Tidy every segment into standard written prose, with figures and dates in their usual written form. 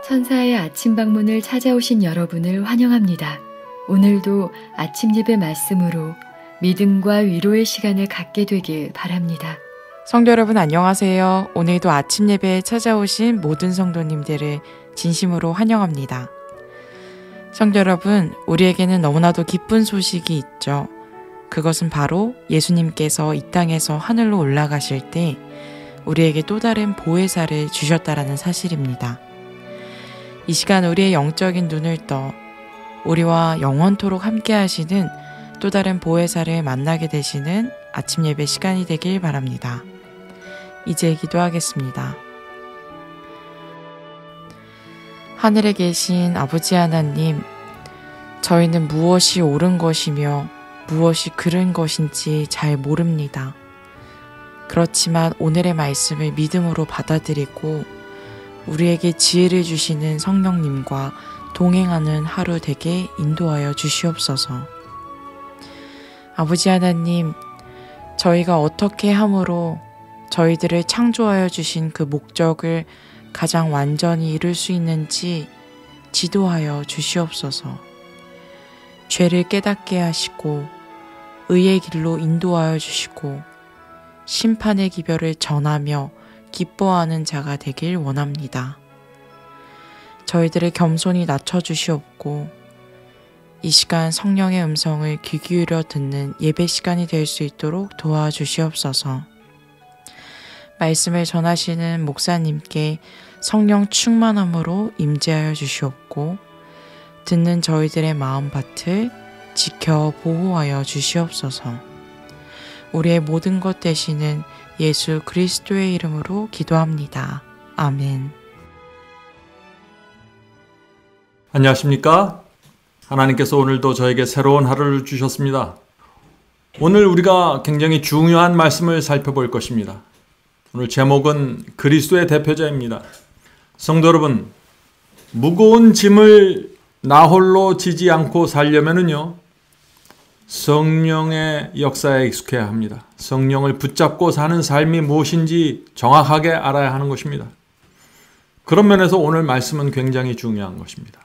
천사의 아침 방문을 찾아오신 여러분을 환영합니다. 오늘도 아침 예배 말씀으로 믿음과 위로의 시간을 갖게 되길 바랍니다. 성도 여러분 안녕하세요. 오늘도 아침 예배에 찾아오신 모든 성도님들을 진심으로 환영합니다. 성도 여러분, 우리에게는 너무나도 기쁜 소식이 있죠. 그것은 바로 예수님께서 이 땅에서 하늘로 올라가실 때 우리에게 또 다른 보혜사를 주셨다라는 사실입니다. 이 시간 우리의 영적인 눈을 떠 우리와 영원토록 함께 하시는 또 다른 보혜사를 만나게 되시는 아침 예배 시간이 되길 바랍니다. 이제 기도하겠습니다. 하늘에 계신 아버지 하나님, 저희는 무엇이 옳은 것이며 무엇이 그른 것인지 잘 모릅니다. 그렇지만 오늘의 말씀을 믿음으로 받아들이고 우리에게 지혜를 주시는 성령님과 동행하는 하루 되게 인도하여 주시옵소서. 아버지 하나님, 저희가 어떻게 함으로 저희들을 창조하여 주신 그 목적을 가장 완전히 이룰 수 있는지 지도하여 주시옵소서. 죄를 깨닫게 하시고 의의 길로 인도하여 주시고 심판의 기별을 전하며 기뻐하는 자가 되길 원합니다. 저희들을 겸손히 낮춰주시옵고 이 시간 성령의 음성을 귀 기울여 듣는 예배 시간이 될 수 있도록 도와주시옵소서. 말씀을 전하시는 목사님께 성령 충만함으로 임재하여 주시옵고 듣는 저희들의 마음밭을 지켜 보호하여 주시옵소서. 우리의 모든 것 되시는 예수 그리스도의 이름으로 기도합니다. 아멘. 안녕하십니까? 하나님께서 오늘도 저에게 새로운 하루를 주셨습니다. 오늘 우리가 굉장히 중요한 말씀을 살펴볼 것입니다. 오늘 제목은 그리스도의 대표자입니다. 성도 여러분, 무거운 짐을 나 홀로 지지 않고 살려면은요, 성령의 역사에 익숙해야 합니다. 성령을 붙잡고 사는 삶이 무엇인지 정확하게 알아야 하는 것입니다. 그런 면에서 오늘 말씀은 굉장히 중요한 것입니다.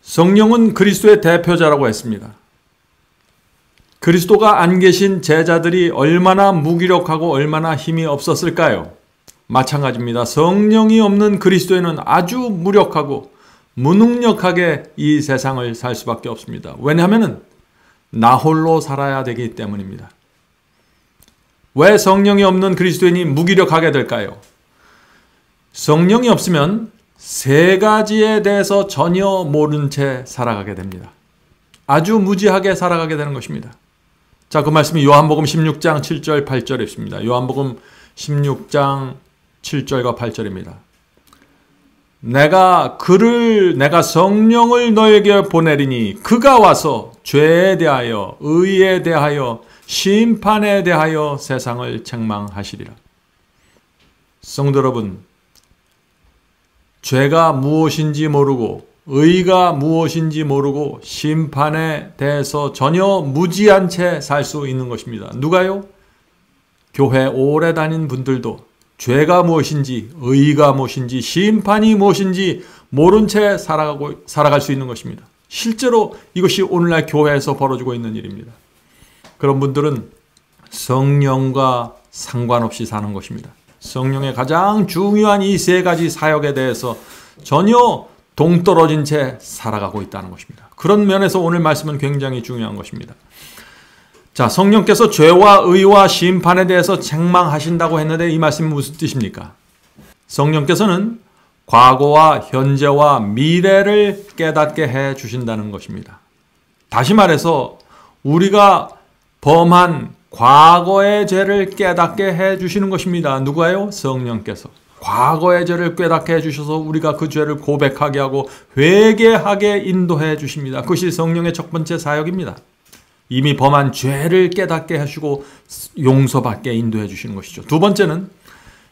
성령은 그리스도의 대표자라고 했습니다. 그리스도가 안 계신 제자들이 얼마나 무기력하고 얼마나 힘이 없었을까요? 마찬가지입니다. 성령이 없는 그리스도에는 아주 무력하고 무능력하게 이 세상을 살 수밖에 없습니다. 왜냐하면 나 홀로 살아야 되기 때문입니다. 왜 성령이 없는 그리스도인이 무기력하게 될까요? 성령이 없으면 세 가지에 대해서 전혀 모른 채 살아가게 됩니다. 아주 무지하게 살아가게 되는 것입니다. 자, 그 말씀이 요한복음 16장 7절 8절에 있습니다. 요한복음 16장 7절과 8절입니다. 내가 성령을 너에게 보내리니 그가 와서 죄에 대하여 의에 대하여 심판에 대하여 세상을 책망하시리라. 성도 여러분, 죄가 무엇인지 모르고 의가 무엇인지 모르고 심판에 대해서 전혀 무지한 채 살 수 있는 것입니다. 누가요? 교회 오래 다닌 분들도 죄가 무엇인지 의가 무엇인지 심판이 무엇인지 모른 채 살아갈 수 있는 것입니다. 실제로 이것이 오늘날 교회에서 벌어지고 있는 일입니다. 그런 분들은 성령과 상관없이 사는 것입니다. 성령의 가장 중요한 이 세 가지 사역에 대해서 전혀 동떨어진 채 살아가고 있다는 것입니다. 그런 면에서 오늘 말씀은 굉장히 중요한 것입니다. 자, 성령께서 죄와 의와 심판에 대해서 책망하신다고 했는데 이 말씀이 무슨 뜻입니까? 성령께서는 과거와 현재와 미래를 깨닫게 해 주신다는 것입니다. 다시 말해서 우리가 범한 과거의 죄를 깨닫게 해 주시는 것입니다. 누가요? 성령께서. 과거의 죄를 깨닫게 해 주셔서 우리가 그 죄를 고백하게 하고 회개하게 인도해 주십니다. 그것이 성령의 첫 번째 사역입니다. 이미 범한 죄를 깨닫게 하시고 용서받게 인도해 주시는 것이죠. 두 번째는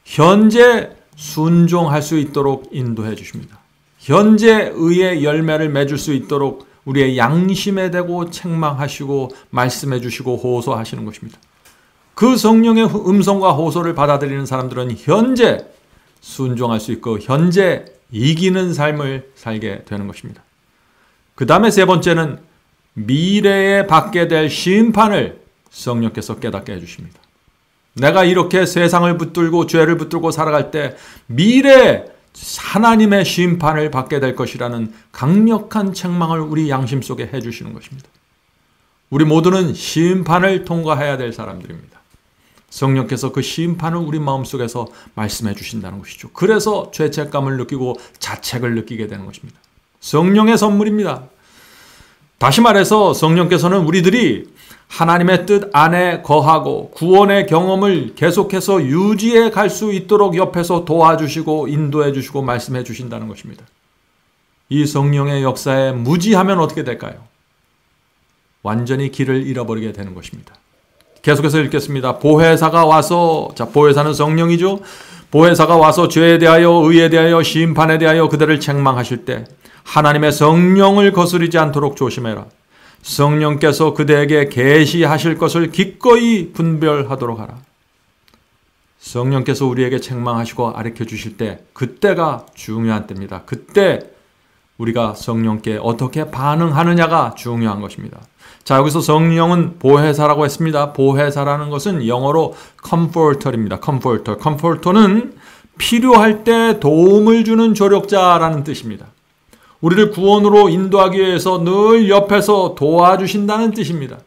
현재 순종할 수 있도록 인도해 주십니다. 현재 의의 열매를 맺을 수 있도록 우리의 양심에 대고 책망하시고 말씀해 주시고 호소하시는 것입니다. 그 성령의 음성과 호소를 받아들이는 사람들은 현재 순종할 수 있고 현재 이기는 삶을 살게 되는 것입니다. 그 다음에 세 번째는 미래에 받게 될 심판을 성령께서 깨닫게 해주십니다. 내가 이렇게 세상을 붙들고 죄를 붙들고 살아갈 때 미래에 하나님의 심판을 받게 될 것이라는 강력한 책망을 우리 양심 속에 해주시는 것입니다. 우리 모두는 심판을 통과해야 될 사람들입니다. 성령께서 그 심판을 우리 마음속에서 말씀해 주신다는 것이죠. 그래서 죄책감을 느끼고 자책을 느끼게 되는 것입니다. 성령의 선물입니다. 다시 말해서 성령께서는 우리들이 하나님의 뜻 안에 거하고 구원의 경험을 계속해서 유지해 갈 수 있도록 옆에서 도와주시고 인도해 주시고 말씀해 주신다는 것입니다. 이 성령의 역사에 무지하면 어떻게 될까요? 완전히 길을 잃어버리게 되는 것입니다. 계속해서 읽겠습니다. 보혜사가 와서, 보혜사는 성령이죠. 보혜사가 와서 죄에 대하여 의에 대하여 심판에 대하여 그들을 책망하실 때 하나님의 성령을 거스르지 않도록 조심해라. 성령께서 그대에게 계시하실 것을 기꺼이 분별하도록 하라. 성령께서 우리에게 책망하시고 가르쳐 주실 때 그때가 중요한 때입니다. 그때 우리가 성령께 어떻게 반응하느냐가 중요한 것입니다. 자, 여기서 성령은 보혜사라고 했습니다. 보혜사라는 것은 영어로 comforter입니다. comforter는 필요할 때 도움을 주는 조력자라는 뜻입니다. 우리를 구원으로 인도하기 위해서 늘 옆에서 도와주신다는 뜻입니다.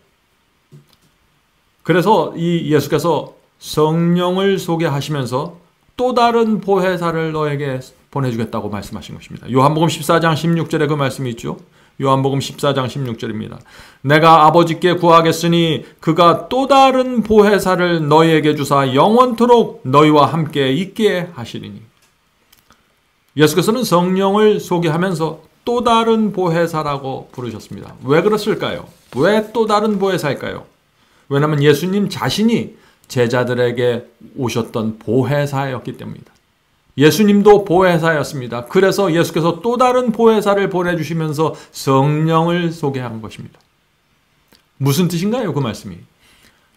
그래서 이 예수께서 성령을 소개하시면서 또 다른 보혜사를 너에게 보내주겠다고 말씀하신 것입니다. 요한복음 14장 16절에 그 말씀이 있죠. 요한복음 14장 16절입니다. 내가 아버지께 구하겠으니 그가 또 다른 보혜사를 너희에게 주사 영원토록 너희와 함께 있게 하시리니. 예수께서는 성령을 소개하면서 또 다른 보혜사라고 부르셨습니다. 왜 그랬을까요? 왜 또 다른 보혜사일까요? 왜냐하면 예수님 자신이 제자들에게 오셨던 보혜사였기 때문입니다. 예수님도 보혜사였습니다. 그래서 예수께서 또 다른 보혜사를 보내주시면서 성령을 소개한 것입니다. 무슨 뜻인가요? 그 말씀이.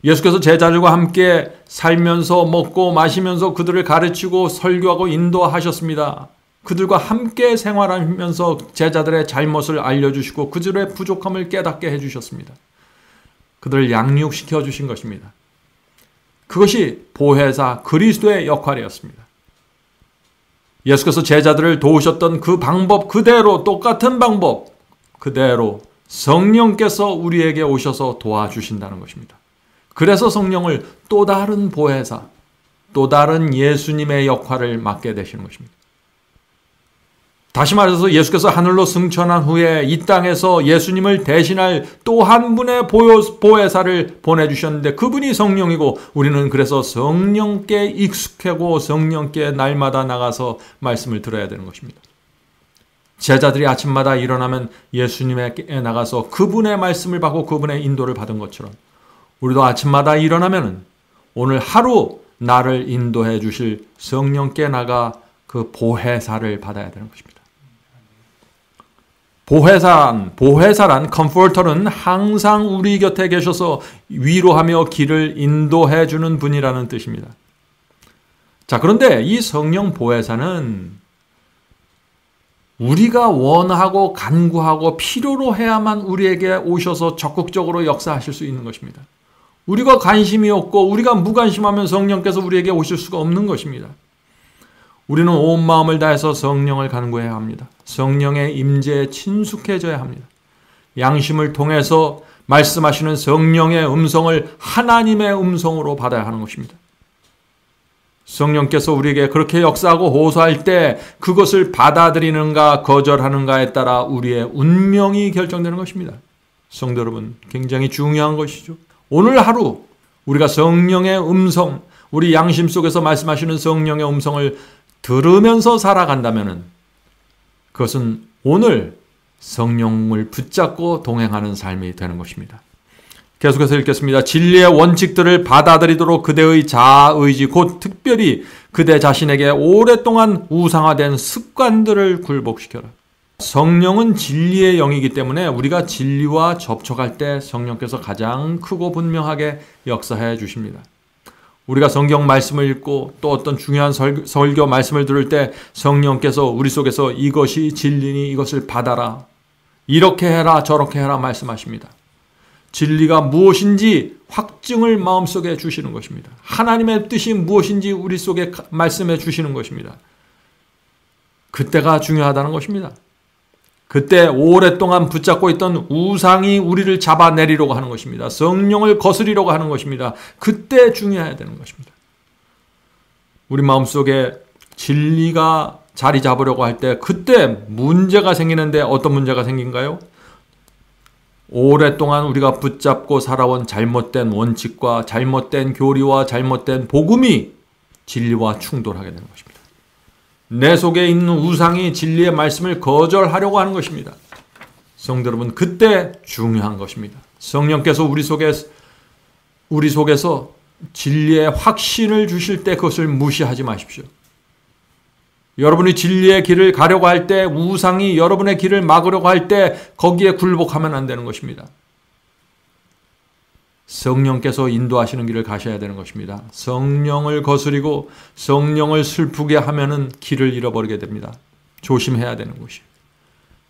예수께서 제자들과 함께 살면서 먹고 마시면서 그들을 가르치고 설교하고 인도하셨습니다. 그들과 함께 생활하면서 제자들의 잘못을 알려주시고 그들의 부족함을 깨닫게 해주셨습니다. 그들을 양육시켜 주신 것입니다. 그것이 보혜사 그리스도의 역할이었습니다. 예수께서 제자들을 도우셨던 그 방법 그대로, 똑같은 방법 그대로 성령께서 우리에게 오셔서 도와주신다는 것입니다. 그래서 성령을 또 다른 보혜사, 또 다른 예수님의 역할을 맡게 되시는 것입니다. 다시 말해서 예수께서 하늘로 승천한 후에 이 땅에서 예수님을 대신할 또 한 분의 보혜사를 보내주셨는데 그분이 성령이고 우리는 그래서 성령께 익숙하고 성령께 날마다 나가서 말씀을 들어야 되는 것입니다. 제자들이 아침마다 일어나면 예수님에게 나가서 그분의 말씀을 받고 그분의 인도를 받은 것처럼 우리도 아침마다 일어나면 오늘 하루 나를 인도해 주실 성령께 나가 그 보혜사를 받아야 되는 것입니다. 보혜사란 컴포터는 항상 우리 곁에 계셔서 위로하며 길을 인도해 주는 분이라는 뜻입니다. 자, 그런데 이 성령 보혜사는 우리가 원하고 간구하고 필요로 해야만 우리에게 오셔서 적극적으로 역사하실 수 있는 것입니다. 우리가 관심이 없고 우리가 무관심하면 성령께서 우리에게 오실 수가 없는 것입니다. 우리는 온 마음을 다해서 성령을 간구해야 합니다. 성령의 임재에 친숙해져야 합니다. 양심을 통해서 말씀하시는 성령의 음성을 하나님의 음성으로 받아야 하는 것입니다. 성령께서 우리에게 그렇게 역사하고 호소할 때 그것을 받아들이는가 거절하는가에 따라 우리의 운명이 결정되는 것입니다. 성도 여러분, 굉장히 중요한 것이죠. 오늘 하루 우리가 성령의 음성, 우리 양심 속에서 말씀하시는 성령의 음성을 들으면서 살아간다면 그것은 오늘 성령을 붙잡고 동행하는 삶이 되는 것입니다. 계속해서 읽겠습니다. 진리의 원칙들을 받아들이도록 그대의 자아의지 곧 특별히 그대 자신에게 오랫동안 우상화된 습관들을 굴복시켜라. 성령은 진리의 영이기 때문에 우리가 진리와 접촉할 때 성령께서 가장 크고 분명하게 역사해 주십니다. 우리가 성경 말씀을 읽고 또 어떤 중요한 설교 말씀을 들을 때 성령께서 우리 속에서 이것이 진리니 이것을 받아라, 이렇게 해라 저렇게 해라 말씀하십니다. 진리가 무엇인지 확증을 마음속에 주시는 것입니다. 하나님의 뜻이 무엇인지 우리 속에 말씀해 주시는 것입니다. 그때가 중요하다는 것입니다. 그때 오랫동안 붙잡고 있던 우상이 우리를 잡아내리려고 하는 것입니다. 성령을 거스리려고 하는 것입니다. 그때 중요해야 되는 것입니다. 우리 마음속에 진리가 자리 잡으려고 할 때 그때 문제가 생기는데 어떤 문제가 생긴가요? 오랫동안 우리가 붙잡고 살아온 잘못된 원칙과 잘못된 교리와 잘못된 복음이 진리와 충돌하게 되는 것입니다. 내 속에 있는 우상이 진리의 말씀을 거절하려고 하는 것입니다. 성도 여러분, 그때 중요한 것입니다. 성령께서 우리 속에서 진리의 확신을 주실 때 그것을 무시하지 마십시오. 여러분이 진리의 길을 가려고 할 때, 우상이 여러분의 길을 막으려고 할 때 거기에 굴복하면 안 되는 것입니다. 성령께서 인도하시는 길을 가셔야 되는 것입니다. 성령을 거스리고 성령을 슬프게 하면은 길을 잃어버리게 됩니다. 조심해야 되는 것이에요.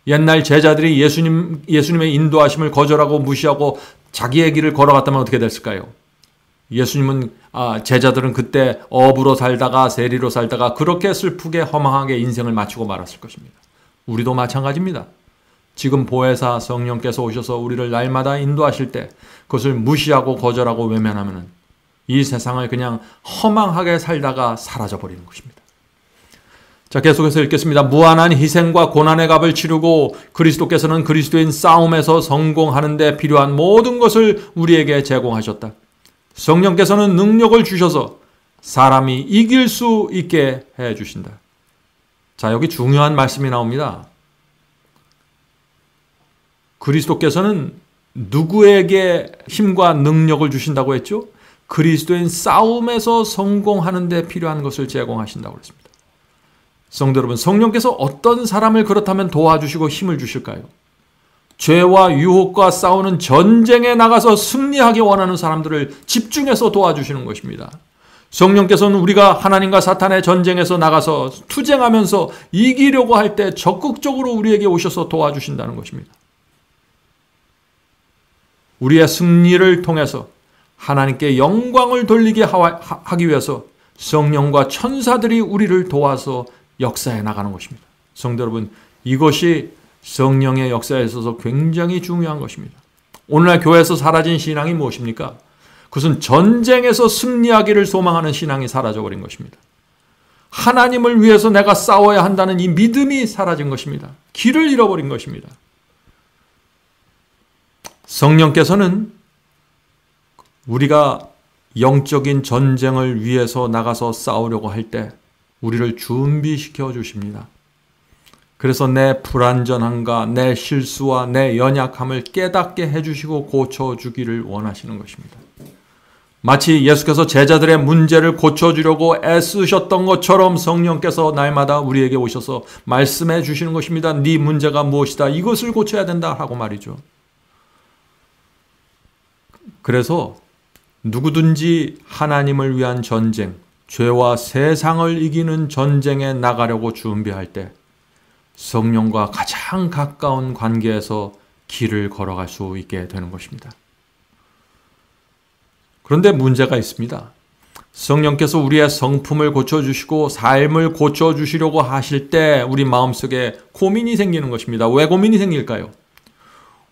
옛날 제자들이 예수님의 인도하심을 거절하고 무시하고 자기의 길을 걸어갔다면 어떻게 됐을까요? 예수님은 제자들은 그때 업으로 살다가 세리로 살다가 그렇게 슬프게 허망하게 인생을 마치고 말았을 것입니다. 우리도 마찬가지입니다. 지금 보혜사 성령께서 오셔서 우리를 날마다 인도하실 때 그것을 무시하고 거절하고 외면하면 이 세상을 그냥 허망하게 살다가 사라져버리는 것입니다. 자, 계속해서 읽겠습니다. 무한한 희생과 고난의 값을 치르고 그리스도께서는 그리스도인 싸움에서 성공하는 데 필요한 모든 것을 우리에게 제공하셨다. 성령께서는 능력을 주셔서 사람이 이길 수 있게 해 주신다. 자, 여기 중요한 말씀이 나옵니다. 그리스도께서는 누구에게 힘과 능력을 주신다고 했죠? 그리스도인 싸움에서 성공하는 데 필요한 것을 제공하신다고 했습니다. 성도 여러분, 성령께서 어떤 사람을 그렇다면 도와주시고 힘을 주실까요? 죄와 유혹과 싸우는 전쟁에 나가서 승리하기 원하는 사람들을 집중해서 도와주시는 것입니다. 성령께서는 우리가 하나님과 사탄의 전쟁에서 나가서 투쟁하면서 이기려고 할 때 적극적으로 우리에게 오셔서 도와주신다는 것입니다. 우리의 승리를 통해서 하나님께 영광을 돌리게 하기 위해서 성령과 천사들이 우리를 도와서 역사해 나가는 것입니다. 성도 여러분, 이것이 성령의 역사에 있어서 굉장히 중요한 것입니다. 오늘날 교회에서 사라진 신앙이 무엇입니까? 그것은 전쟁에서 승리하기를 소망하는 신앙이 사라져버린 것입니다. 하나님을 위해서 내가 싸워야 한다는 이 믿음이 사라진 것입니다. 길을 잃어버린 것입니다. 성령께서는 우리가 영적인 전쟁을 위해서 나가서 싸우려고 할 때 우리를 준비시켜 주십니다. 그래서 내 불완전함과 내 실수와 내 연약함을 깨닫게 해주시고 고쳐주기를 원하시는 것입니다. 마치 예수께서 제자들의 문제를 고쳐주려고 애쓰셨던 것처럼 성령께서 날마다 우리에게 오셔서 말씀해 주시는 것입니다. 네 문제가 무엇이다, 이것을 고쳐야 된다 하고 말이죠. 그래서 누구든지 하나님을 위한 전쟁, 죄와 세상을 이기는 전쟁에 나가려고 준비할 때 성령과 가장 가까운 관계에서 길을 걸어갈 수 있게 되는 것입니다. 그런데 문제가 있습니다. 성령께서 우리의 성품을 고쳐주시고 삶을 고쳐주시려고 하실 때 우리 마음속에 고민이 생기는 것입니다. 왜 고민이 생길까요?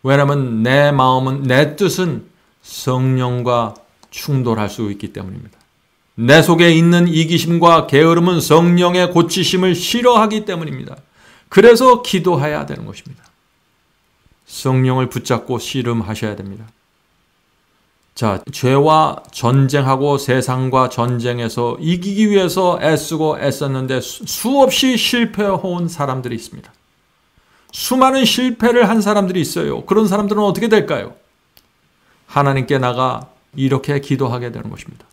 왜냐하면 내 마음은, 내 뜻은 성령과 충돌할 수 있기 때문입니다. 내 속에 있는 이기심과 게으름은 성령의 고치심을 싫어하기 때문입니다. 그래서 기도해야 되는 것입니다. 성령을 붙잡고 씨름하셔야 됩니다. 자, 죄와 전쟁하고 세상과 전쟁에서 이기기 위해서 애쓰고 애썼는데 수없이 실패해온 사람들이 있습니다. 수많은 실패를 한 사람들이 있어요. 그런 사람들은 어떻게 될까요? 하나님께 나가 이렇게 기도하게 되는 것입니다.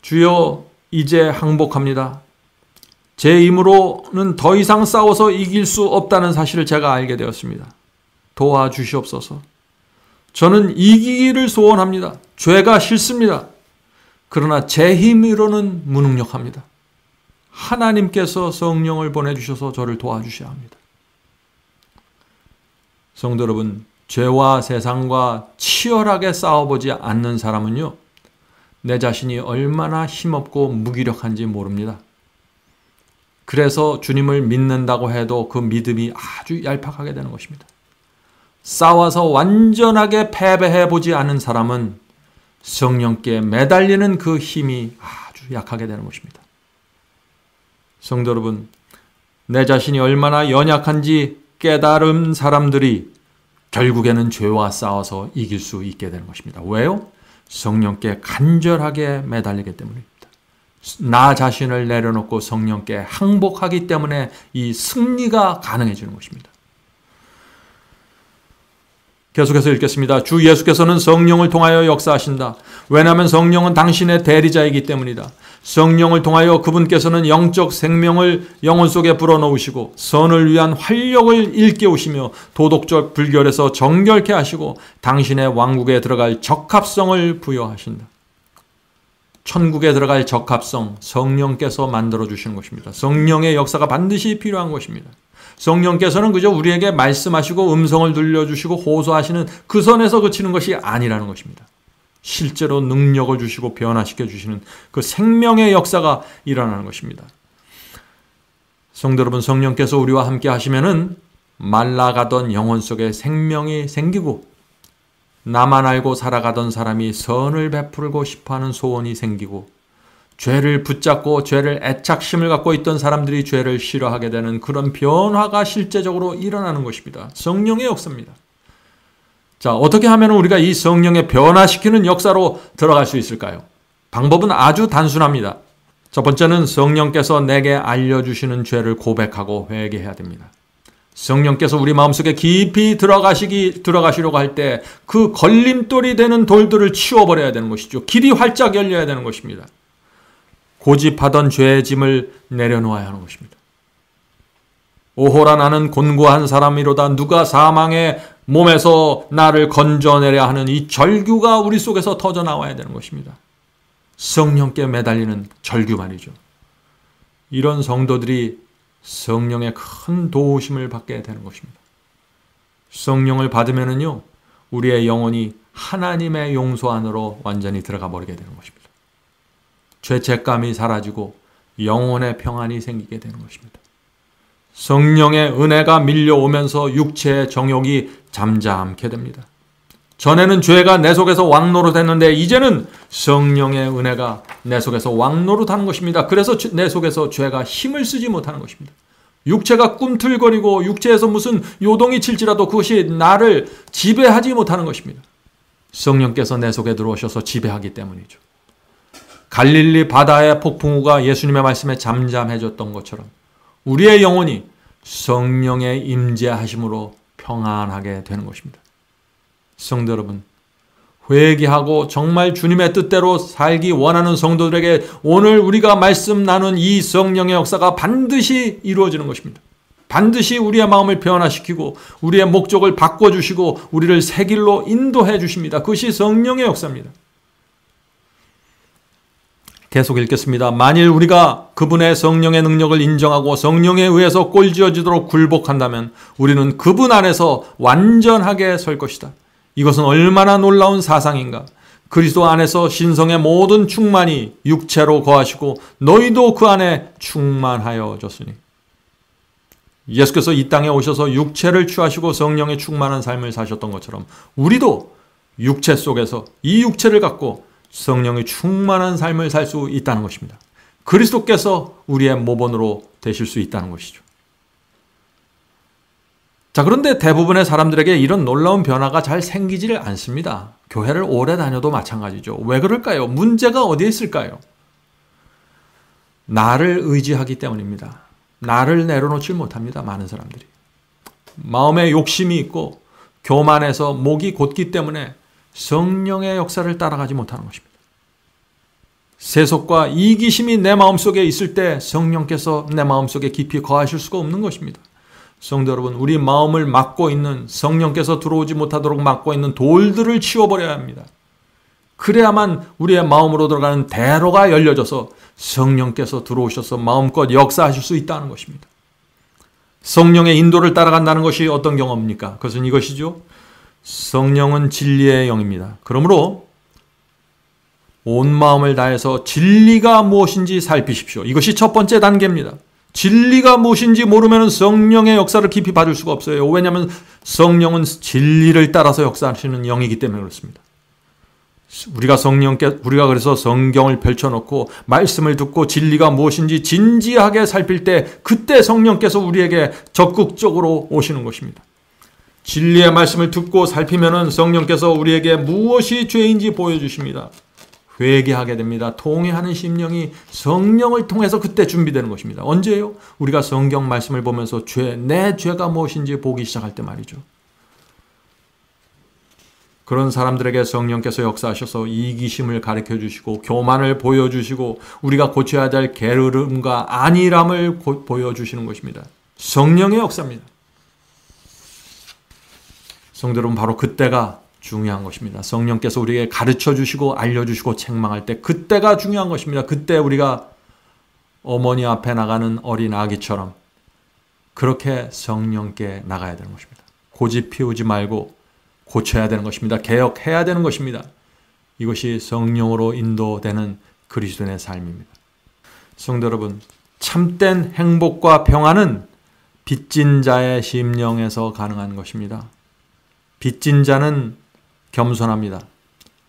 주여, 이제 항복합니다. 제 힘으로는 더 이상 싸워서 이길 수 없다는 사실을 제가 알게 되었습니다. 도와주시옵소서. 저는 이기기를 소원합니다. 죄가 싫습니다. 그러나 제 힘으로는 무능력합니다. 하나님께서 성령을 보내주셔서 저를 도와주셔야 합니다. 성도 여러분, 죄와 세상과 치열하게 싸워보지 않는 사람은요, 내 자신이 얼마나 힘없고 무기력한지 모릅니다. 그래서 주님을 믿는다고 해도 그 믿음이 아주 얄팍하게 되는 것입니다. 싸워서 완전하게 패배해보지 않은 사람은 성령께 매달리는 그 힘이 아주 약하게 되는 것입니다. 성도 여러분, 내 자신이 얼마나 연약한지 깨달은 사람들이 결국에는 죄와 싸워서 이길 수 있게 되는 것입니다. 왜요? 성령께 간절하게 매달리기 때문입니다. 나 자신을 내려놓고 성령께 항복하기 때문에 이 승리가 가능해지는 것입니다. 계속해서 읽겠습니다. 주 예수께서는 성령을 통하여 역사하신다. 왜냐하면 성령은 당신의 대리자이기 때문이다. 성령을 통하여 그분께서는 영적 생명을 영혼 속에 불어넣으시고 선을 위한 활력을 일깨우시며 도덕적 불결에서 정결케 하시고 당신의 왕국에 들어갈 적합성을 부여하신다. 천국에 들어갈 적합성, 성령께서 만들어주시는 것입니다. 성령의 역사가 반드시 필요한 것입니다. 성령께서는 그저 우리에게 말씀하시고 음성을 들려주시고 호소하시는 그 선에서 그치는 것이 아니라는 것입니다. 실제로 능력을 주시고 변화시켜 주시는 그 생명의 역사가 일어나는 것입니다. 성도 여러분, 성령께서 우리와 함께 하시면은 말라가던 영혼 속에 생명이 생기고 나만 알고 살아가던 사람이 선을 베풀고 싶어하는 소원이 생기고 죄를 붙잡고 죄를 애착심을 갖고 있던 사람들이 죄를 싫어하게 되는 그런 변화가 실제적으로 일어나는 것입니다. 성령의 역사입니다. 자, 어떻게 하면 우리가 이 성령의 변화시키는 역사로 들어갈 수 있을까요? 방법은 아주 단순합니다. 첫 번째는 성령께서 내게 알려주시는 죄를 고백하고 회개해야 됩니다. 성령께서 우리 마음속에 깊이 들어가시려고 할 때 그 걸림돌이 되는 돌들을 치워버려야 되는 것이죠. 길이 활짝 열려야 되는 것입니다. 고집하던 죄의 짐을 내려놓아야 하는 것입니다. 오호라 나는 곤고한 사람이로다 누가 사망의 몸에서 나를 건져내려 하는 이 절규가 우리 속에서 터져 나와야 되는 것입니다. 성령께 매달리는 절규 말이죠. 이런 성도들이 성령의 큰 도우심을 받게 되는 것입니다. 성령을 받으면은요, 우리의 영혼이 하나님의 용서 안으로 완전히 들어가 버리게 되는 것입니다. 죄책감이 사라지고 영혼의 평안이 생기게 되는 것입니다. 성령의 은혜가 밀려오면서 육체의 정욕이 잠잠케 됩니다. 전에는 죄가 내 속에서 왕노릇했는데 이제는 성령의 은혜가 내 속에서 왕노릇하는 것입니다. 그래서 내 속에서 죄가 힘을 쓰지 못하는 것입니다. 육체가 꿈틀거리고 육체에서 무슨 요동이 칠지라도 그것이 나를 지배하지 못하는 것입니다. 성령께서 내 속에 들어오셔서 지배하기 때문이죠. 갈릴리 바다의 폭풍우가 예수님의 말씀에 잠잠해졌던 것처럼 우리의 영혼이 성령의 임재하심으로 평안하게 되는 것입니다. 성도 여러분, 회개하고 정말 주님의 뜻대로 살기 원하는 성도들에게 오늘 우리가 말씀 나눈 이 성령의 역사가 반드시 이루어지는 것입니다. 반드시 우리의 마음을 변화시키고 우리의 목적을 바꿔주시고 우리를 새 길로 인도해 주십니다. 그것이 성령의 역사입니다. 계속 읽겠습니다. 만일 우리가 그분의 성령의 능력을 인정하고 성령에 의해서 꼴지어지도록 굴복한다면 우리는 그분 안에서 완전하게 설 것이다. 이것은 얼마나 놀라운 사상인가. 그리스도 안에서 신성의 모든 충만이 육체로 거하시고 너희도 그 안에 충만하여졌으니. 예수께서 이 땅에 오셔서 육체를 취하시고 성령의 충만한 삶을 사셨던 것처럼 우리도 육체 속에서 이 육체를 갖고 성령의 충만한 삶을 살 수 있다는 것입니다. 그리스도께서 우리의 모본으로 되실 수 있다는 것이죠. 자, 그런데 대부분의 사람들에게 이런 놀라운 변화가 잘 생기지를 않습니다. 교회를 오래 다녀도 마찬가지죠. 왜 그럴까요? 문제가 어디에 있을까요? 나를 의지하기 때문입니다. 나를 내려놓지 못합니다. 많은 사람들이. 마음에 욕심이 있고 교만해서 목이 곧기 때문에 성령의 역사를 따라가지 못하는 것입니다. 세속과 이기심이 내 마음속에 있을 때 성령께서 내 마음속에 깊이 거하실 수가 없는 것입니다. 성도 여러분, 우리 마음을 막고 있는 성령께서 들어오지 못하도록 막고 있는 돌들을 치워버려야 합니다. 그래야만 우리의 마음으로 들어가는 대로가 열려져서 성령께서 들어오셔서 마음껏 역사하실 수 있다는 것입니다. 성령의 인도를 따라간다는 것이 어떤 경험입니까? 그것은 이것이죠. 성령은 진리의 영입니다. 그러므로 온 마음을 다해서 진리가 무엇인지 살피십시오. 이것이 첫 번째 단계입니다. 진리가 무엇인지 모르면 성령의 역사를 깊이 받을 수가 없어요. 왜냐하면 성령은 진리를 따라서 역사하시는 영이기 때문에 그렇습니다. 우리가 그래서 성경을 펼쳐놓고 말씀을 듣고 진리가 무엇인지 진지하게 살필 때 그때 성령께서 우리에게 적극적으로 오시는 것입니다. 진리의 말씀을 듣고 살피면은 성령께서 우리에게 무엇이 죄인지 보여주십니다. 회개하게 됩니다. 통회하는 심령이 성령을 통해서 그때 준비되는 것입니다. 언제요? 우리가 성경 말씀을 보면서 내 죄가 무엇인지 보기 시작할 때 말이죠. 그런 사람들에게 성령께서 역사하셔서 이기심을 가르쳐 주시고 교만을 보여주시고 우리가 고쳐야 될 게으름과 안일함을 보여주시는 것입니다. 성령의 역사입니다. 성도 여러분, 바로 그때가 중요한 것입니다. 성령께서 우리에게 가르쳐 주시고 알려주시고 책망할 때 그때가 중요한 것입니다. 그때 우리가 어머니 앞에 나가는 어린 아기처럼 그렇게 성령께 나가야 되는 것입니다. 고집 피우지 말고 고쳐야 되는 것입니다. 개혁해야 되는 것입니다. 이것이 성령으로 인도되는 그리스도인의 삶입니다. 성도 여러분, 참된 행복과 평안은 빚진 자의 심령에서 가능한 것입니다. 빚진 자는 겸손합니다.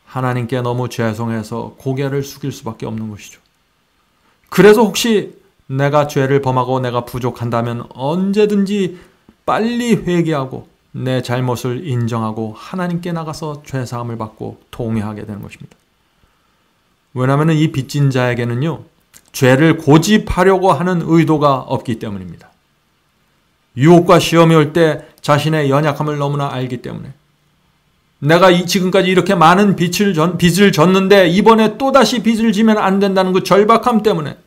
하나님께 너무 죄송해서 고개를 숙일 수밖에 없는 것이죠. 그래서 혹시 내가 죄를 범하고 내가 부족한다면 언제든지 빨리 회개하고 내 잘못을 인정하고 하나님께 나가서 죄사함을 받고 통회하게 되는 것입니다. 왜냐하면 이 빚진 자에게는요, 죄를 고집하려고 하는 의도가 없기 때문입니다. 유혹과 시험이 올 때 자신의 연약함을 너무나 알기 때문에 내가 지금까지 이렇게 많은 빚을 졌는데 이번에 또다시 빚을 지면 안 된다는 그 절박함 때문에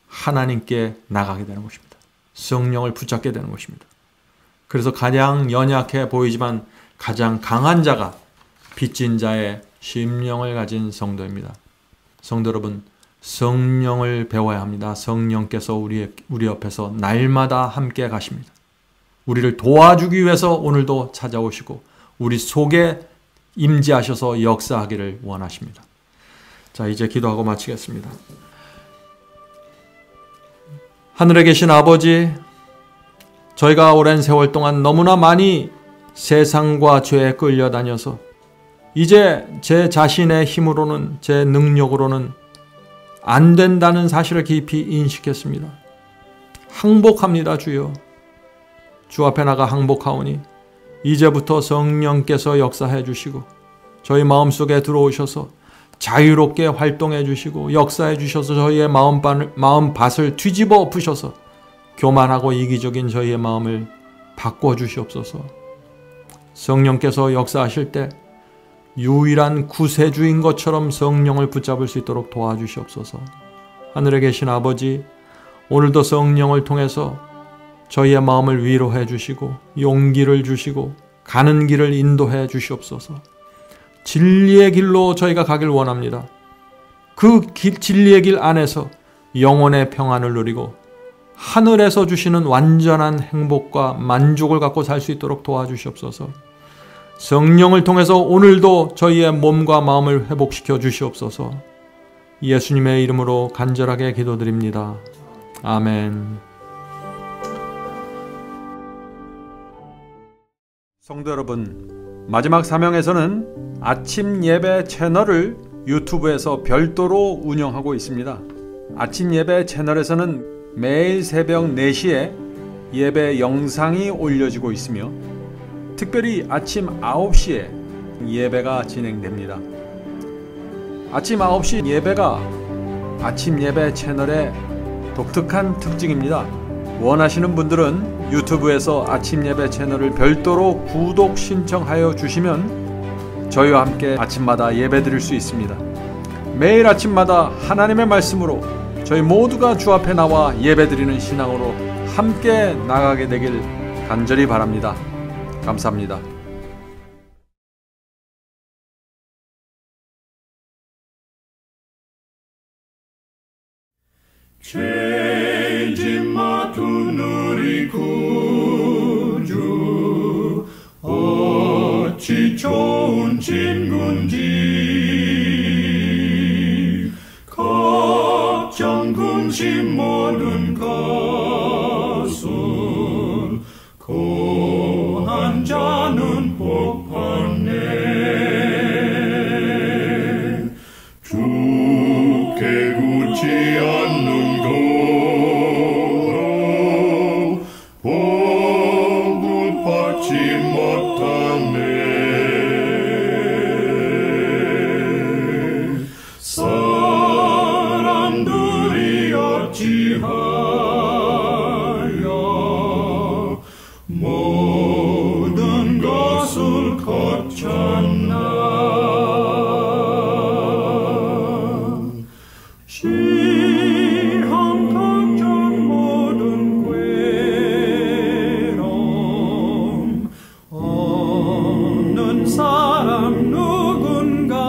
하나님께 나가게 되는 것입니다. 성령을 붙잡게 되는 것입니다. 그래서 가장 연약해 보이지만 가장 강한 자가 빚진 자의 심령을 가진 성도입니다. 성도 여러분, 성령을 배워야 합니다. 성령께서 우리 옆에서 날마다 함께 가십니다. 우리를 도와주기 위해서 오늘도 찾아오시고 우리 속에 임재하셔서 역사하기를 원하십니다. 자, 이제 기도하고 마치겠습니다. 하늘에 계신 아버지, 저희가 오랜 세월 동안 너무나 많이 세상과 죄에 끌려다녀서 이제 제 자신의 힘으로는, 제 능력으로는 안 된다는 사실을 깊이 인식했습니다. 항복합니다, 주여. 주 앞에 나가 항복하오니 이제부터 성령께서 역사해 주시고 저희 마음속에 들어오셔서 자유롭게 활동해 주시고 역사해 주셔서 저희의 마음밭을 뒤집어 엎으셔서 교만하고 이기적인 저희의 마음을 바꿔주시옵소서. 성령께서 역사하실 때 유일한 구세주인 것처럼 성령을 붙잡을 수 있도록 도와주시옵소서. 하늘에 계신 아버지, 오늘도 성령을 통해서 저희의 마음을 위로해 주시고 용기를 주시고 가는 길을 인도해 주시옵소서. 진리의 길로 저희가 가길 원합니다. 그 진리의 길 안에서 영혼의 평안을 누리고 하늘에서 주시는 완전한 행복과 만족을 갖고 살 수 있도록 도와주시옵소서. 성령을 통해서 오늘도 저희의 몸과 마음을 회복시켜 주시옵소서. 예수님의 이름으로 간절하게 기도드립니다. 아멘. 성도 여러분, 마지막 사명에서는 아침 예배 채널을 유튜브에서 별도로 운영하고 있습니다. 아침 예배 채널에서는 매일 새벽 4시에 예배 영상이 올려지고 있으며 특별히 아침 9시에 예배가 진행됩니다. 아침 9시 예배가 아침 예배 채널의 독특한 특징입니다. 원하시는 분들은 유튜브에서 아침 예배 채널을 별도로 구독 신청하여 주시면 저희와 함께 아침마다 예배 드릴 수 있습니다. 매일 아침마다 하나님의 말씀으로 저희 모두가 주 앞에 나와 예배 드리는 신앙으로 함께 나가게 되길 간절히 바랍니다. 감사합니다. 죄짐 맡은 우리 구주 어찌 좋은 친군지 걱정 근심 모든 것을 고한 자는 복 받네. 주께 굳지 않는 거로 복을 받지 못하네. 사람들이 어찌하여 모든 것을 거쳤나. 시험 걱정 모든 괴로움 없는 사람 누군가.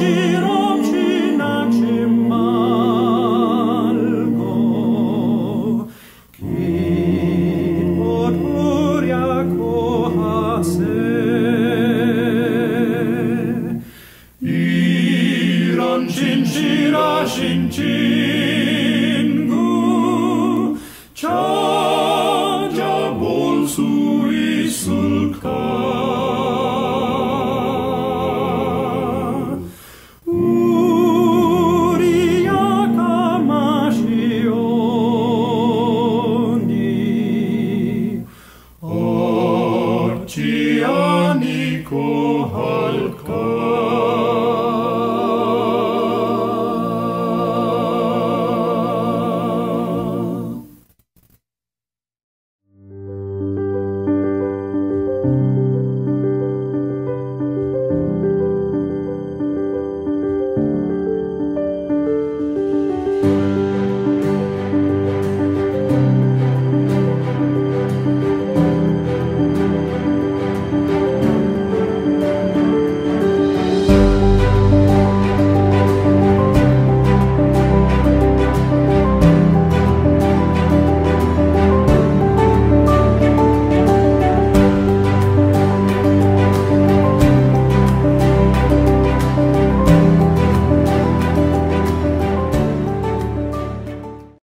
부질없이 낙심 말고 기뻐 도랴고하세. 이런 진실하신 친구